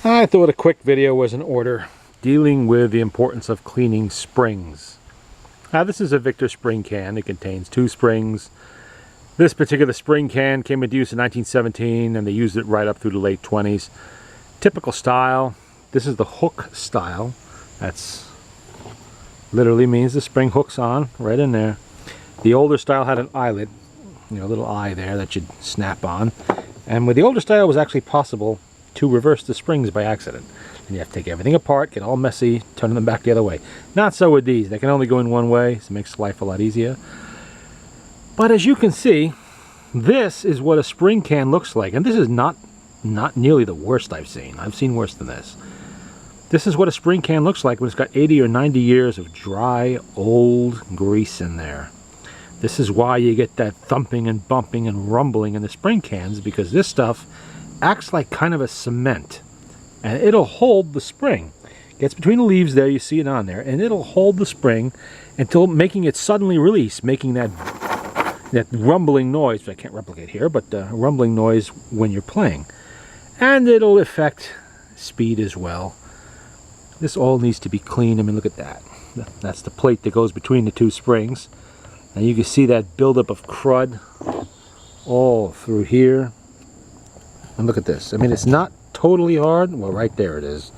I thought a quick video was in order dealing with the importance of cleaning springs. Now this is a Victor spring can. It contains 2 springs. This particular spring can came into use in 1917 and they used it right up through the late 20s. Typical style. This is the hook style. That's literally means the spring hooks on right in there. The older style had an eyelet, a little eye there that you'd snap on. And with the older style it was actually possible to reverse the springs by accident. And you have to take everything apart, get all messy, turn them back the other way. Not so with these. They can only go in one way, so it makes life a lot easier. But as you can see, this is what a spring can looks like. And this is not nearly the worst I've seen. I've seen worse than this. This is what a spring can looks like when it's got 80 or 90 years of dry, old grease in there. This is why you get that thumping and bumping and rumbling in the spring cans, because this stuff acts like kind of a cement. And it'll hold the spring. Gets between the leaves there, you see it on there, and it'll hold the spring until making it suddenly release, making that rumbling noise, which I can't replicate here, but rumbling noise when you're playing. And it'll affect speed as well. This all needs to be cleaned. I mean, look at that. That's the plate that goes between the 2 springs. And you can see that buildup of crud all through here. And look at this. I mean, it's not totally hard. Well, right there it is.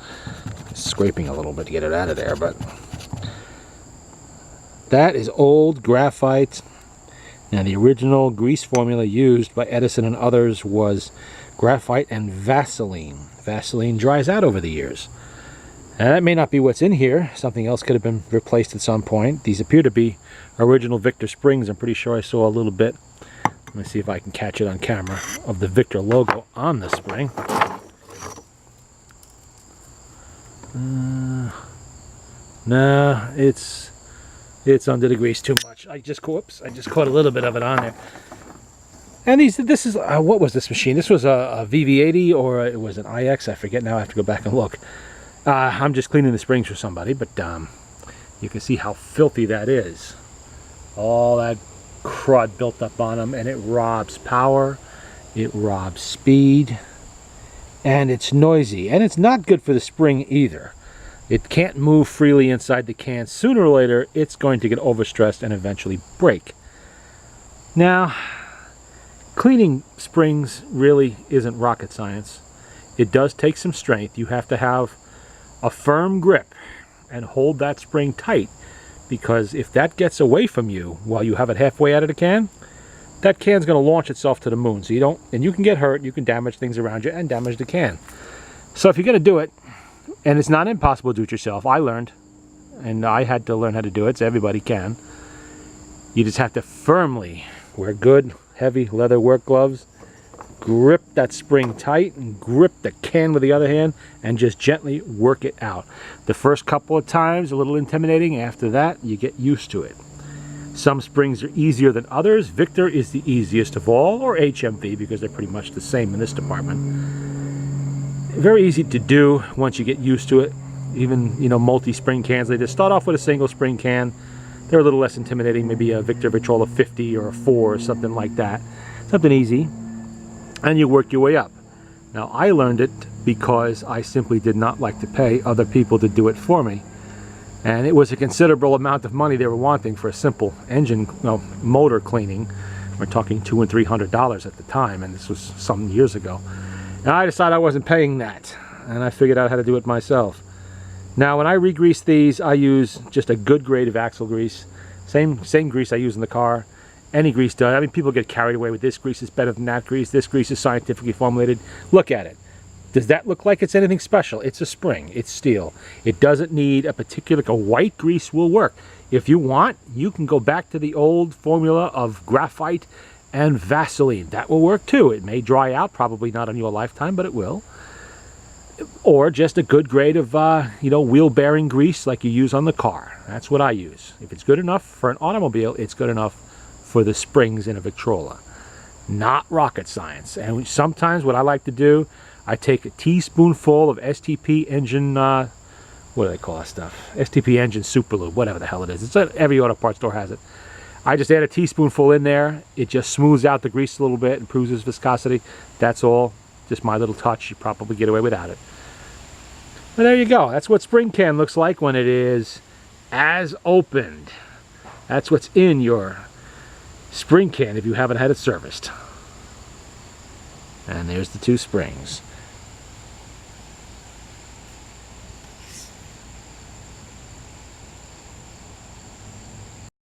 Scraping a little bit to get it out of there, but that is old graphite. Now, the original grease formula used by Edison and others was graphite and Vaseline. Vaseline dries out over the years. And that may not be what's in here. Something else could have been replaced at some point. These appear to be original Victor springs. I'm pretty sure I saw a little bit. Let me see if I can catch it on camera, of the Victor logo on the spring. No, it's under the grease too much. I just caught a little bit of it on there. And this is what was this machine? This was a VV80 or it was an IX. I forget now. I have to go back and look. I'm just cleaning the springs for somebody, but you can see how filthy that is. All that crud built up on them, and it robs power, it robs speed, and it's noisy, and it's not good for the spring either. It can't move freely inside the can. Sooner or later it's going to get overstressed and eventually break. Now, cleaning springs really isn't rocket science. It does take some strength. You have to have a firm grip and hold that spring tight, because if that gets away from you while you have it halfway out of the can, that can's going to launch itself to the moon. So you can get hurt, you can damage things around you and damage the can. So if you're going to do it, and it's not impossible to do it yourself, I learned, and I had to learn how to do it, so everybody can. You just have to firmly wear good, heavy leather work gloves, grip that spring tight, and grip the can with the other hand, and just gently work it out. The first couple of times, a little intimidating. After that, you get used to it. Some springs are easier than others. Victor is the easiest of all, or HMV, because they're pretty much the same in this department. Very easy to do once you get used to it. Even, multi-spring cans, they just start off with a single spring can. They're a little less intimidating, maybe a Victor Victrola 50 or a 4 or something like that. Something easy. And you work your way up. Now, I learned it because I simply did not like to pay other people to do it for me. And it was a considerable amount of money they were wanting for a simple motor cleaning. We're talking $200 and $300 at the time, and this was some years ago. And I decided I wasn't paying that, and I figured out how to do it myself. Now, when I re-grease these, I use just a good grade of axle grease. Same grease I use in the car. Any grease does. I mean, people get carried away with this grease is better than that grease. This grease is scientifically formulated. Look at it. Does that look like it's anything special? It's a spring. It's steel. It doesn't need a particular, a white grease will work. If you want, you can go back to the old formula of graphite and Vaseline. That will work too. It may dry out, probably not on your lifetime, but it will. Or just a good grade of, wheel bearing grease like you use on the car. That's what I use. If it's good enough for an automobile, it's good enough for the springs in a Victrola. Not rocket science. And sometimes what I like to do, I take a teaspoonful of STP engine, what do they call that stuff? STP engine super lube, whatever the hell it is. Every auto parts store has it. I just add a teaspoonful in there. It just smooths out the grease a little bit, improves its viscosity. That's all. Just my little touch. You probably get away without it. But there you go. That's what spring can looks like when it is as opened. That's what's in your spring can if you haven't had it serviced. And there's the two springs.